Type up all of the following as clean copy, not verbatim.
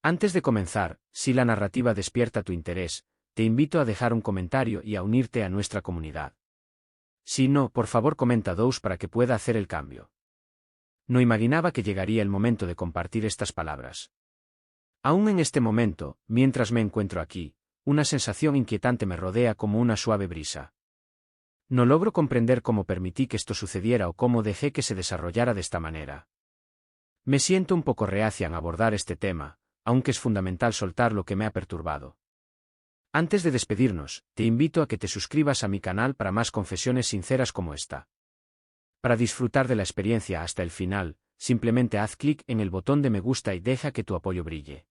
Antes de comenzar, si la narrativa despierta tu interés, te invito a dejar un comentario y a unirte a nuestra comunidad. Si no, por favor comenta 2 para que pueda hacer el cambio. No imaginaba que llegaría el momento de compartir estas palabras. Aún en este momento, mientras me encuentro aquí, una sensación inquietante me rodea como una suave brisa. No logro comprender cómo permití que esto sucediera o cómo dejé que se desarrollara de esta manera. Me siento un poco reacia en abordar este tema, aunque es fundamental soltar lo que me ha perturbado. Antes de despedirnos, te invito a que te suscribas a mi canal para más confesiones sinceras como esta. Para disfrutar de la experiencia hasta el final, simplemente haz clic en el botón de me gusta y deja que tu apoyo brille.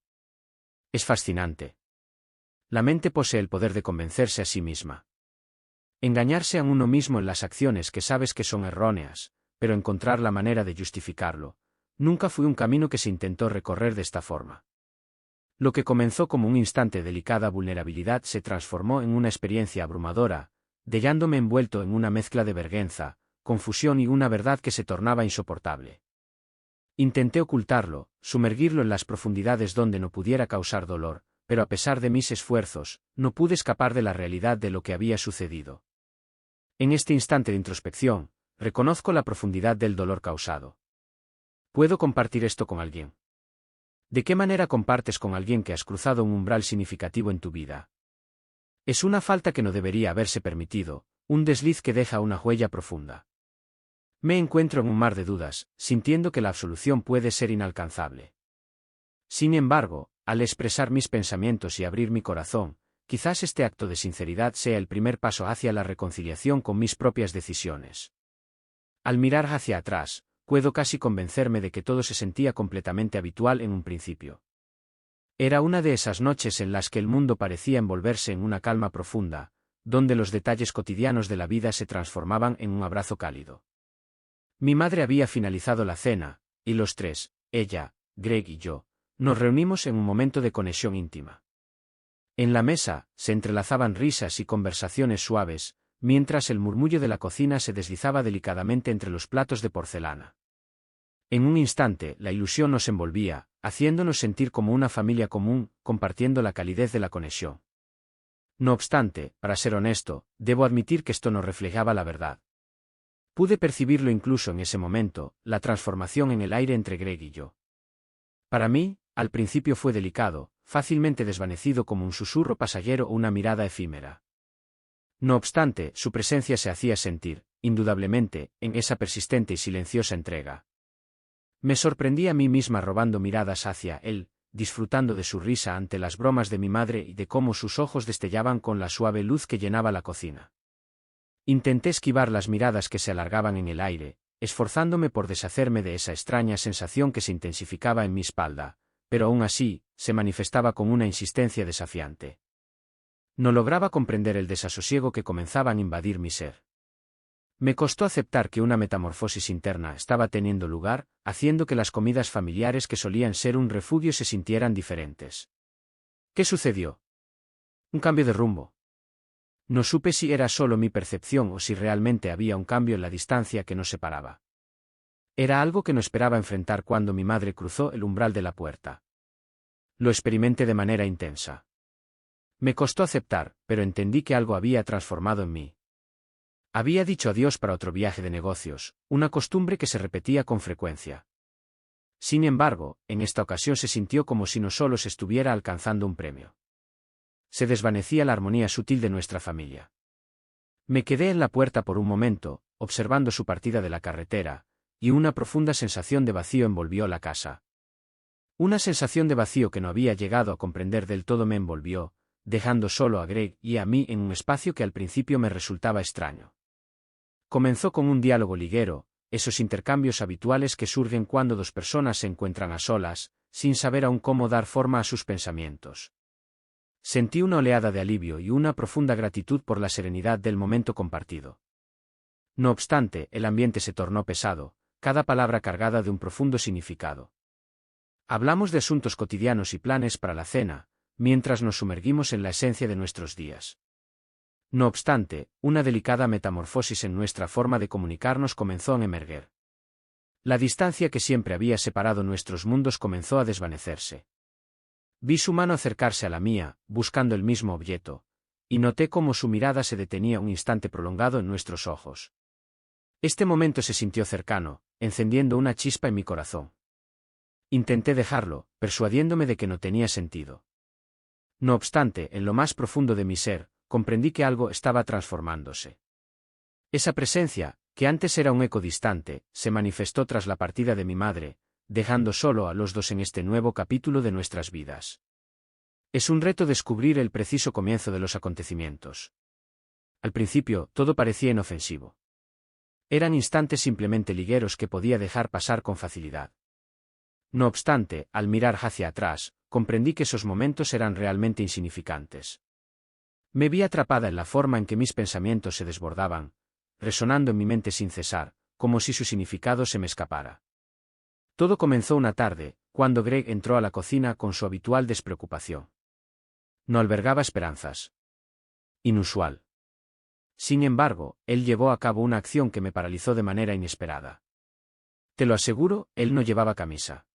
Es fascinante. La mente posee el poder de convencerse a sí misma. Engañarse a uno mismo en las acciones que sabes que son erróneas, pero encontrar la manera de justificarlo, nunca fue un camino que se intentó recorrer de esta forma. Lo que comenzó como un instante de delicada vulnerabilidad se transformó en una experiencia abrumadora, dejándome envuelto en una mezcla de vergüenza, confusión y una verdad que se tornaba insoportable. Intenté ocultarlo, sumergirlo en las profundidades donde no pudiera causar dolor, pero a pesar de mis esfuerzos, no pude escapar de la realidad de lo que había sucedido. En este instante de introspección, reconozco la profundidad del dolor causado. ¿Puedo compartir esto con alguien? ¿De qué manera compartes con alguien que has cruzado un umbral significativo en tu vida? Es una falta que no debería haberse permitido, un desliz que deja una huella profunda. Me encuentro en un mar de dudas, sintiendo que la absolución puede ser inalcanzable. Sin embargo, al expresar mis pensamientos y abrir mi corazón, quizás este acto de sinceridad sea el primer paso hacia la reconciliación con mis propias decisiones. Al mirar hacia atrás, puedo casi convencerme de que todo se sentía completamente habitual en un principio. Era una de esas noches en las que el mundo parecía envolverse en una calma profunda, donde los detalles cotidianos de la vida se transformaban en un abrazo cálido. Mi madre había finalizado la cena, y los tres, ella, Greg y yo, nos reunimos en un momento de conexión íntima. En la mesa, se entrelazaban risas y conversaciones suaves, mientras el murmullo de la cocina se deslizaba delicadamente entre los platos de porcelana. En un instante, la ilusión nos envolvía, haciéndonos sentir como una familia común, compartiendo la calidez de la conexión. No obstante, para ser honesto, debo admitir que esto no reflejaba la verdad. Pude percibirlo incluso en ese momento, la transformación en el aire entre Greg y yo. Para mí, al principio fue delicado, fácilmente desvanecido como un susurro pasajero o una mirada efímera. No obstante, su presencia se hacía sentir, indudablemente, en esa persistente y silenciosa entrega. Me sorprendí a mí misma robando miradas hacia él, disfrutando de su risa ante las bromas de mi madre y de cómo sus ojos destellaban con la suave luz que llenaba la cocina. Intenté esquivar las miradas que se alargaban en el aire, esforzándome por deshacerme de esa extraña sensación que se intensificaba en mi espalda, pero aún así, se manifestaba con una insistencia desafiante. No lograba comprender el desasosiego que comenzaba a invadir mi ser. Me costó aceptar que una metamorfosis interna estaba teniendo lugar, haciendo que las comidas familiares que solían ser un refugio se sintieran diferentes. ¿Qué sucedió? Un cambio de rumbo. No supe si era solo mi percepción o si realmente había un cambio en la distancia que nos separaba. Era algo que no esperaba enfrentar cuando mi madre cruzó el umbral de la puerta. Lo experimenté de manera intensa. Me costó aceptar, pero entendí que algo había transformado en mí. Había dicho adiós para otro viaje de negocios, una costumbre que se repetía con frecuencia. Sin embargo, en esta ocasión se sintió como si no solo se estuviera alcanzando un premio. Se desvanecía la armonía sutil de nuestra familia. Me quedé en la puerta por un momento, observando su partida de la carretera, y una profunda sensación de vacío envolvió la casa. Una sensación de vacío que no había llegado a comprender del todo me envolvió, dejando solo a Greg y a mí en un espacio que al principio me resultaba extraño. Comenzó con un diálogo ligero, esos intercambios habituales que surgen cuando dos personas se encuentran a solas, sin saber aún cómo dar forma a sus pensamientos. Sentí una oleada de alivio y una profunda gratitud por la serenidad del momento compartido. No obstante, el ambiente se tornó pesado, cada palabra cargada de un profundo significado. Hablamos de asuntos cotidianos y planes para la cena, mientras nos sumergimos en la esencia de nuestros días. No obstante, una delicada metamorfosis en nuestra forma de comunicarnos comenzó a emerger. La distancia que siempre había separado nuestros mundos comenzó a desvanecerse. Vi su mano acercarse a la mía, buscando el mismo objeto, y noté cómo su mirada se detenía un instante prolongado en nuestros ojos. Este momento se sintió cercano, encendiendo una chispa en mi corazón. Intenté dejarlo, persuadiéndome de que no tenía sentido. No obstante, en lo más profundo de mi ser, comprendí que algo estaba transformándose. Esa presencia, que antes era un eco distante, se manifestó tras la partida de mi madre, dejando solo a los dos en este nuevo capítulo de nuestras vidas. Es un reto descubrir el preciso comienzo de los acontecimientos. Al principio, todo parecía inofensivo. Eran instantes simplemente ligueros que podía dejar pasar con facilidad. No obstante, al mirar hacia atrás, comprendí que esos momentos eran realmente insignificantes. Me vi atrapada en la forma en que mis pensamientos se desbordaban, resonando en mi mente sin cesar, como si su significado se me escapara. Todo comenzó una tarde, cuando Greg entró a la cocina con su habitual despreocupación. No albergaba esperanzas. Inusual. Sin embargo, él llevó a cabo una acción que me paralizó de manera inesperada. Te lo aseguro, él no llevaba camisa.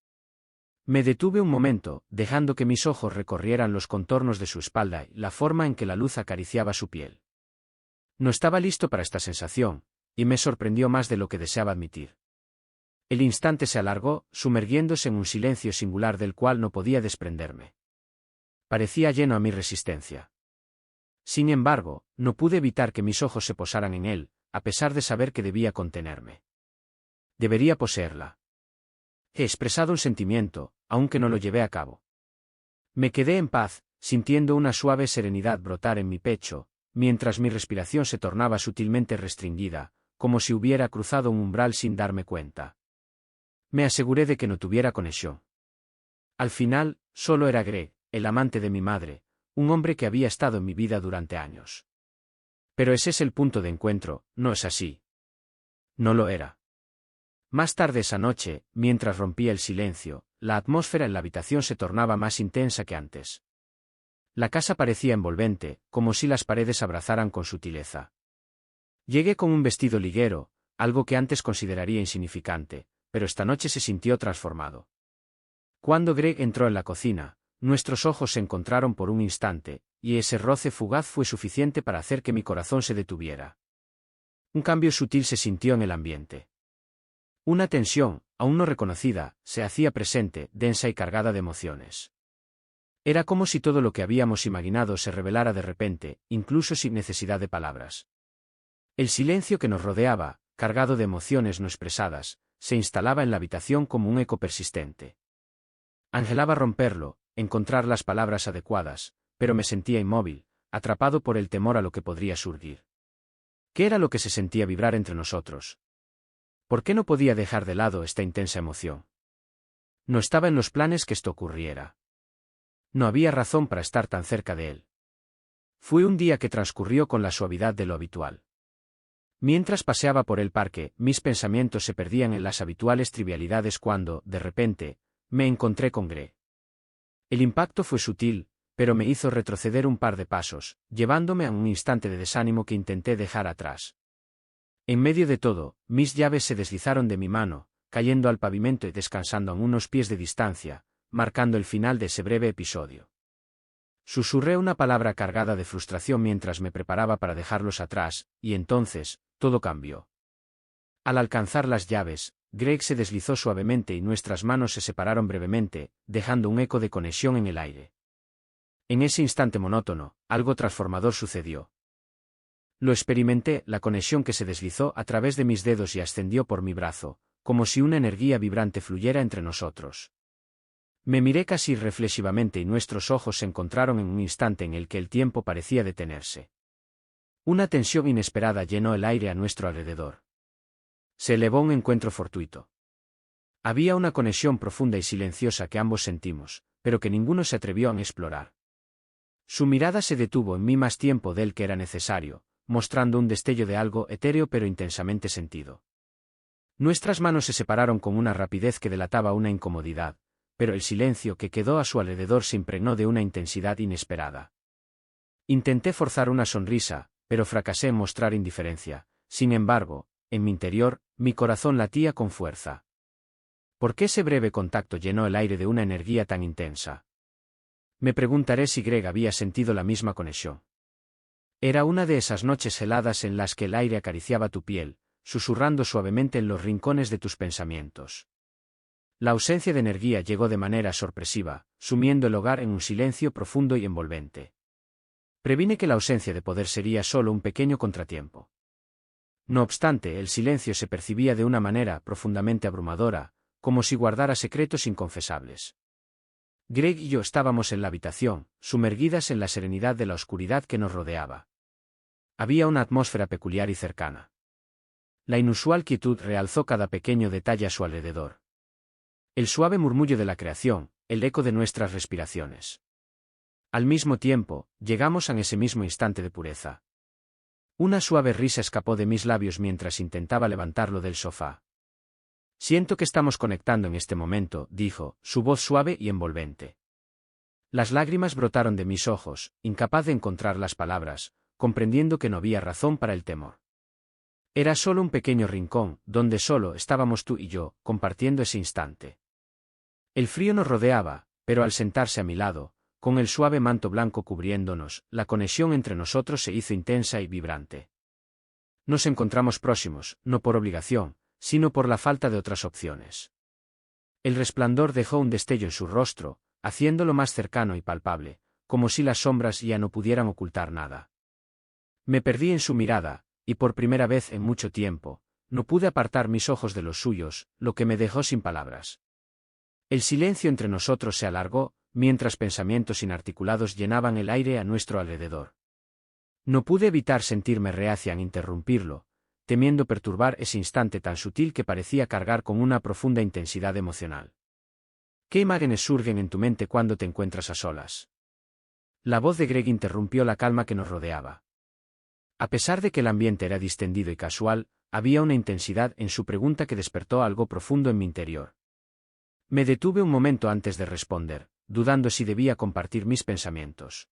Me detuve un momento, dejando que mis ojos recorrieran los contornos de su espalda y la forma en que la luz acariciaba su piel. No estaba listo para esta sensación, y me sorprendió más de lo que deseaba admitir. El instante se alargó, sumergiéndose en un silencio singular del cual no podía desprenderme. Parecía lleno a mi resistencia. Sin embargo, no pude evitar que mis ojos se posaran en él, a pesar de saber que debía contenerme. Debería poseerla. He expresado un sentimiento, aunque no lo llevé a cabo. Me quedé en paz, sintiendo una suave serenidad brotar en mi pecho, mientras mi respiración se tornaba sutilmente restringida, como si hubiera cruzado un umbral sin darme cuenta. Me aseguré de que no tuviera conexión. Al final, solo era Greg, el amante de mi madre, un hombre que había estado en mi vida durante años. Pero ese es el punto de encuentro, ¿no es así? No lo era. Más tarde esa noche, mientras rompía el silencio, la atmósfera en la habitación se tornaba más intensa que antes. La casa parecía envolvente, como si las paredes abrazaran con sutileza. Llegué con un vestido liguero, algo que antes consideraría insignificante, pero esta noche se sintió transformado. Cuando Greg entró en la cocina, nuestros ojos se encontraron por un instante, y ese roce fugaz fue suficiente para hacer que mi corazón se detuviera. Un cambio sutil se sintió en el ambiente. Una tensión, aún no reconocida, se hacía presente, densa y cargada de emociones. Era como si todo lo que habíamos imaginado se revelara de repente, incluso sin necesidad de palabras. El silencio que nos rodeaba, cargado de emociones no expresadas, se instalaba en la habitación como un eco persistente. Anhelaba romperlo, encontrar las palabras adecuadas, pero me sentía inmóvil, atrapado por el temor a lo que podría surgir. ¿Qué era lo que se sentía vibrar entre nosotros? ¿Por qué no podía dejar de lado esta intensa emoción? No estaba en los planes que esto ocurriera. No había razón para estar tan cerca de él. Fue un día que transcurrió con la suavidad de lo habitual. Mientras paseaba por el parque, mis pensamientos se perdían en las habituales trivialidades cuando, de repente, me encontré con Greg. El impacto fue sutil, pero me hizo retroceder un par de pasos, llevándome a un instante de desánimo que intenté dejar atrás. En medio de todo, mis llaves se deslizaron de mi mano, cayendo al pavimento y descansando a unos pies de distancia, marcando el final de ese breve episodio. Susurré una palabra cargada de frustración mientras me preparaba para dejarlos atrás, y entonces, todo cambió. Al alcanzar las llaves, Greg se deslizó suavemente y nuestras manos se separaron brevemente, dejando un eco de conexión en el aire. En ese instante monótono, algo transformador sucedió. Lo experimenté, la conexión que se deslizó a través de mis dedos y ascendió por mi brazo, como si una energía vibrante fluyera entre nosotros. Me miré casi reflexivamente y nuestros ojos se encontraron en un instante en el que el tiempo parecía detenerse. Una tensión inesperada llenó el aire a nuestro alrededor. Se elevó un encuentro fortuito. Había una conexión profunda y silenciosa que ambos sentimos, pero que ninguno se atrevió a explorar. Su mirada se detuvo en mí más tiempo del que era necesario, mostrando un destello de algo etéreo pero intensamente sentido. Nuestras manos se separaron con una rapidez que delataba una incomodidad, pero el silencio que quedó a su alrededor se impregnó de una intensidad inesperada. Intenté forzar una sonrisa, pero fracasé en mostrar indiferencia. Sin embargo, en mi interior, mi corazón latía con fuerza. ¿Por qué ese breve contacto llenó el aire de una energía tan intensa? Me preguntaré si Greg había sentido la misma conexión. Era una de esas noches heladas en las que el aire acariciaba tu piel, susurrando suavemente en los rincones de tus pensamientos. La ausencia de energía llegó de manera sorpresiva, sumiendo el hogar en un silencio profundo y envolvente. Previne que la ausencia de poder sería solo un pequeño contratiempo. No obstante, el silencio se percibía de una manera profundamente abrumadora, como si guardara secretos inconfesables. Greg y yo estábamos en la habitación, sumergidas en la serenidad de la oscuridad que nos rodeaba. Había una atmósfera peculiar y cercana. La inusual quietud realzó cada pequeño detalle a su alrededor. El suave murmullo de la creación, el eco de nuestras respiraciones. Al mismo tiempo, llegamos a ese mismo instante de pureza. Una suave risa escapó de mis labios mientras intentaba levantarlo del sofá. Siento que estamos conectando en este momento, dijo, su voz suave y envolvente. Las lágrimas brotaron de mis ojos, incapaz de encontrar las palabras, comprendiendo que no había razón para el temor. Era solo un pequeño rincón, donde solo estábamos tú y yo, compartiendo ese instante. El frío nos rodeaba, pero al sentarse a mi lado, con el suave manto blanco cubriéndonos, la conexión entre nosotros se hizo intensa y vibrante. Nos encontramos próximos, no por obligación, sino por la falta de otras opciones. El resplandor dejó un destello en su rostro, haciéndolo más cercano y palpable, como si las sombras ya no pudieran ocultar nada. Me perdí en su mirada, y por primera vez en mucho tiempo, no pude apartar mis ojos de los suyos, lo que me dejó sin palabras. El silencio entre nosotros se alargó, mientras pensamientos inarticulados llenaban el aire a nuestro alrededor. No pude evitar sentirme reacia en interrumpirlo, temiendo perturbar ese instante tan sutil que parecía cargar con una profunda intensidad emocional. ¿Qué imágenes surgen en tu mente cuando te encuentras a solas? La voz de Greg interrumpió la calma que nos rodeaba. A pesar de que el ambiente era distendido y casual, había una intensidad en su pregunta que despertó algo profundo en mi interior. Me detuve un momento antes de responder, dudando si debía compartir mis pensamientos.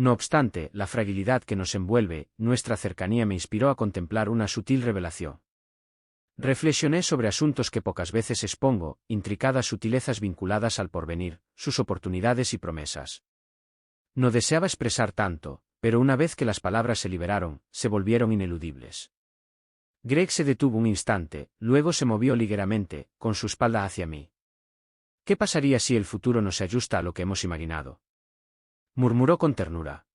No obstante, la fragilidad que nos envuelve, nuestra cercanía me inspiró a contemplar una sutil revelación. Reflexioné sobre asuntos que pocas veces expongo, intricadas sutilezas vinculadas al porvenir, sus oportunidades y promesas. No deseaba expresar tanto, pero una vez que las palabras se liberaron, se volvieron ineludibles. Greg se detuvo un instante, luego se movió ligeramente, con su espalda hacia mí. ¿Qué pasaría si el futuro no se ajusta a lo que hemos imaginado? Murmuró con ternura.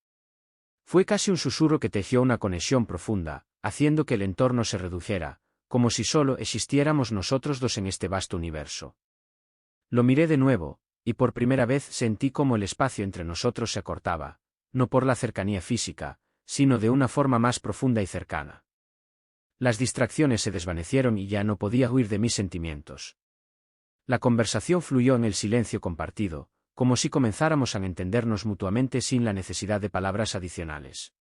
Fue casi un susurro que tejió una conexión profunda, haciendo que el entorno se redujera, como si solo existiéramos nosotros dos en este vasto universo. Lo miré de nuevo, y por primera vez sentí cómo el espacio entre nosotros se acortaba, no por la cercanía física, sino de una forma más profunda y cercana. Las distracciones se desvanecieron y ya no podía huir de mis sentimientos. La conversación fluyó en el silencio compartido, como si comenzáramos a entendernos mutuamente sin la necesidad de palabras adicionales.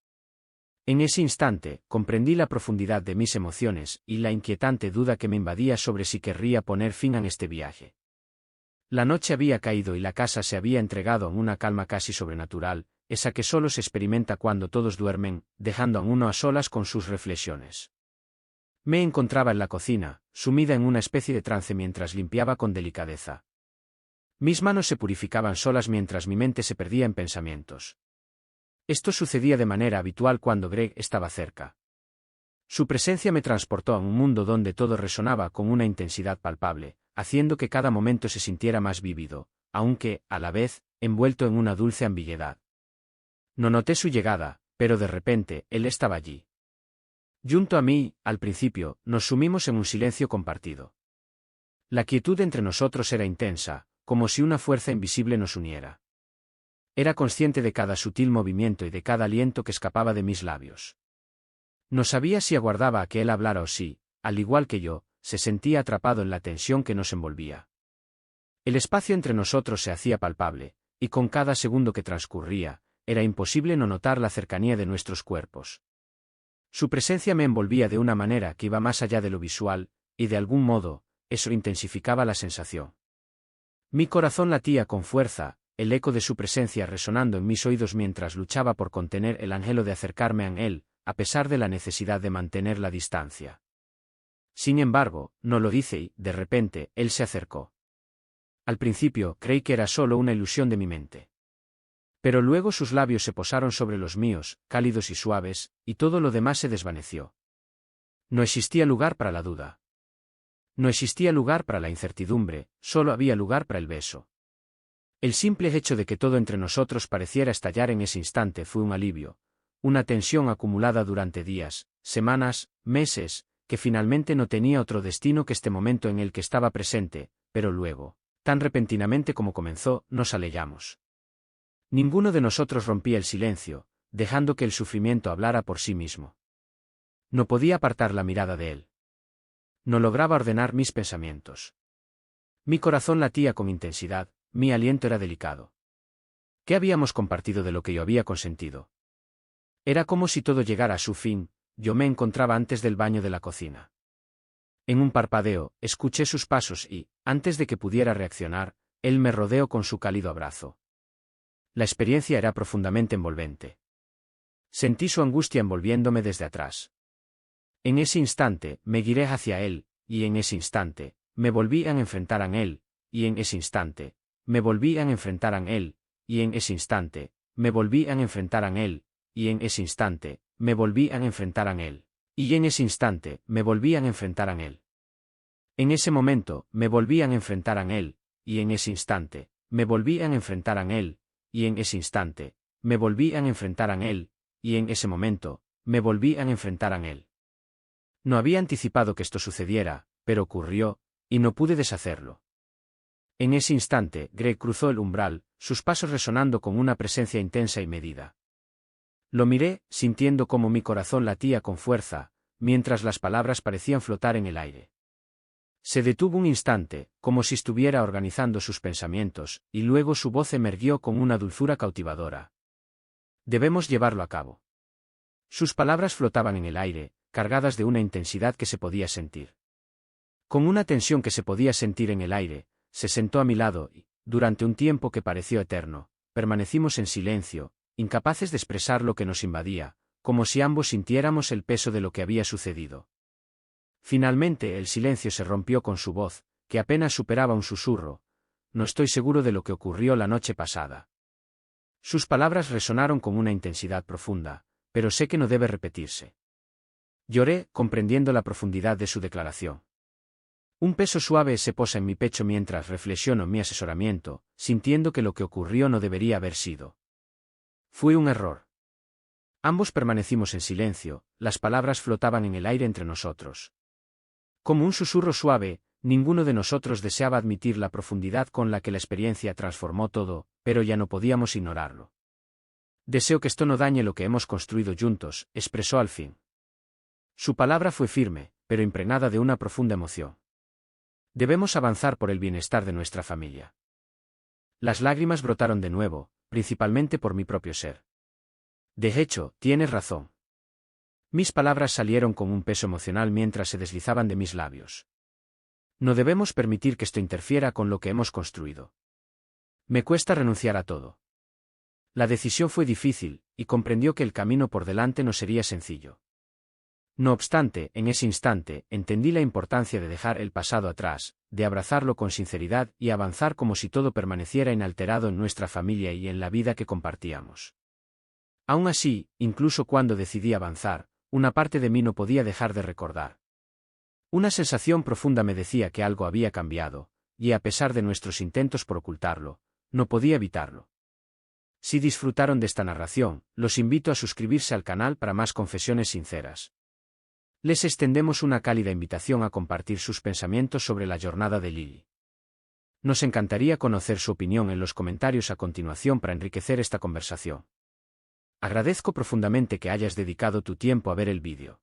En ese instante, comprendí la profundidad de mis emociones y la inquietante duda que me invadía sobre si querría poner fin a este viaje. La noche había caído y la casa se había entregado en una calma casi sobrenatural, esa que solo se experimenta cuando todos duermen, dejando a uno a solas con sus reflexiones. Me encontraba en la cocina, sumida en una especie de trance mientras limpiaba con delicadeza. Mis manos se purificaban solas mientras mi mente se perdía en pensamientos. Esto sucedía de manera habitual cuando Greg estaba cerca. Su presencia me transportó a un mundo donde todo resonaba con una intensidad palpable, haciendo que cada momento se sintiera más vívido, aunque, a la vez, envuelto en una dulce ambiguedad. No noté su llegada, pero de repente, él estaba allí. Junto a mí, al principio, nos sumimos en un silencio compartido. La quietud entre nosotros era intensa, como si una fuerza invisible nos uniera. Era consciente de cada sutil movimiento y de cada aliento que escapaba de mis labios. No sabía si aguardaba a que él hablara o si, al igual que yo, se sentía atrapado en la tensión que nos envolvía. El espacio entre nosotros se hacía palpable, y con cada segundo que transcurría, era imposible no notar la cercanía de nuestros cuerpos. Su presencia me envolvía de una manera que iba más allá de lo visual, y de algún modo, eso intensificaba la sensación. Mi corazón latía con fuerza, el eco de su presencia resonando en mis oídos mientras luchaba por contener el anhelo de acercarme a él, a pesar de la necesidad de mantener la distancia. Sin embargo, no lo hice y, de repente, él se acercó. Al principio, creí que era solo una ilusión de mi mente. Pero luego sus labios se posaron sobre los míos, cálidos y suaves, y todo lo demás se desvaneció. No existía lugar para la duda. No existía lugar para la incertidumbre, solo había lugar para el beso. El simple hecho de que todo entre nosotros pareciera estallar en ese instante fue un alivio, una tensión acumulada durante días, semanas, meses, que finalmente no tenía otro destino que este momento en el que estaba presente, pero luego, tan repentinamente como comenzó, nos alejamos. Ninguno de nosotros rompía el silencio, dejando que el sufrimiento hablara por sí mismo. No podía apartar la mirada de él. No lograba ordenar mis pensamientos. Mi corazón latía con intensidad, mi aliento era delicado. ¿Qué habíamos compartido de lo que yo había consentido? Era como si todo llegara a su fin. Yo me encontraba antes del baño de la cocina. En un parpadeo, escuché sus pasos y, antes de que pudiera reaccionar, él me rodeó con su cálido abrazo. La experiencia era profundamente envolvente. Sentí su angustia envolviéndome desde atrás. En ese instante, me giré hacia él, y en ese instante, me volví a enfrentar a él, y en ese instante, me volví a enfrentar a él, y en ese instante, me volví a enfrentar a él, y en ese instante, me volví a enfrentar a él, y en ese instante, me volví a enfrentar a él. En ese momento, me volví a enfrentar a él, y en ese instante, me volví a enfrentar a él, y en ese instante, me volví a enfrentar a él, y en ese momento, me volví a enfrentar a él. No había anticipado que esto sucediera, pero ocurrió, y no pude deshacerlo. En ese instante, Greg cruzó el umbral, sus pasos resonando con una presencia intensa y medida. Lo miré, sintiendo cómo mi corazón latía con fuerza, mientras las palabras parecían flotar en el aire. Se detuvo un instante, como si estuviera organizando sus pensamientos, y luego su voz emergió con una dulzura cautivadora. Debemos llevarlo a cabo. Sus palabras flotaban en el aire, cargadas de una intensidad que se podía sentir. Con una tensión que se podía sentir en el aire, se sentó a mi lado y, durante un tiempo que pareció eterno, permanecimos en silencio, incapaces de expresar lo que nos invadía, como si ambos sintiéramos el peso de lo que había sucedido. Finalmente el silencio se rompió con su voz, que apenas superaba un susurro. No estoy seguro de lo que ocurrió la noche pasada. Sus palabras resonaron con una intensidad profunda, pero sé que no debe repetirse. Lloré, comprendiendo la profundidad de su declaración. Un peso suave se posa en mi pecho mientras reflexiono mi asesoramiento, sintiendo que lo que ocurrió no debería haber sido. Fue un error. Ambos permanecimos en silencio, las palabras flotaban en el aire entre nosotros. Como un susurro suave, ninguno de nosotros deseaba admitir la profundidad con la que la experiencia transformó todo, pero ya no podíamos ignorarlo. Deseo que esto no dañe lo que hemos construido juntos, expresó al fin. Su palabra fue firme, pero impregnada de una profunda emoción. Debemos avanzar por el bienestar de nuestra familia. Las lágrimas brotaron de nuevo, principalmente por mi propio ser. De hecho, tienes razón. Mis palabras salieron con un peso emocional mientras se deslizaban de mis labios. No debemos permitir que esto interfiera con lo que hemos construido. Me cuesta renunciar a todo. La decisión fue difícil, y comprendió que el camino por delante no sería sencillo. No obstante, en ese instante, entendí la importancia de dejar el pasado atrás, de abrazarlo con sinceridad y avanzar como si todo permaneciera inalterado en nuestra familia y en la vida que compartíamos. Aún así, incluso cuando decidí avanzar, una parte de mí no podía dejar de recordar. Una sensación profunda me decía que algo había cambiado, y a pesar de nuestros intentos por ocultarlo, no podía evitarlo. Si disfrutaron de esta narración, los invito a suscribirse al canal para más confesiones sinceras. Les extendemos una cálida invitación a compartir sus pensamientos sobre la jornada de Lily. Nos encantaría conocer su opinión en los comentarios a continuación para enriquecer esta conversación. Agradezco profundamente que hayas dedicado tu tiempo a ver el vídeo.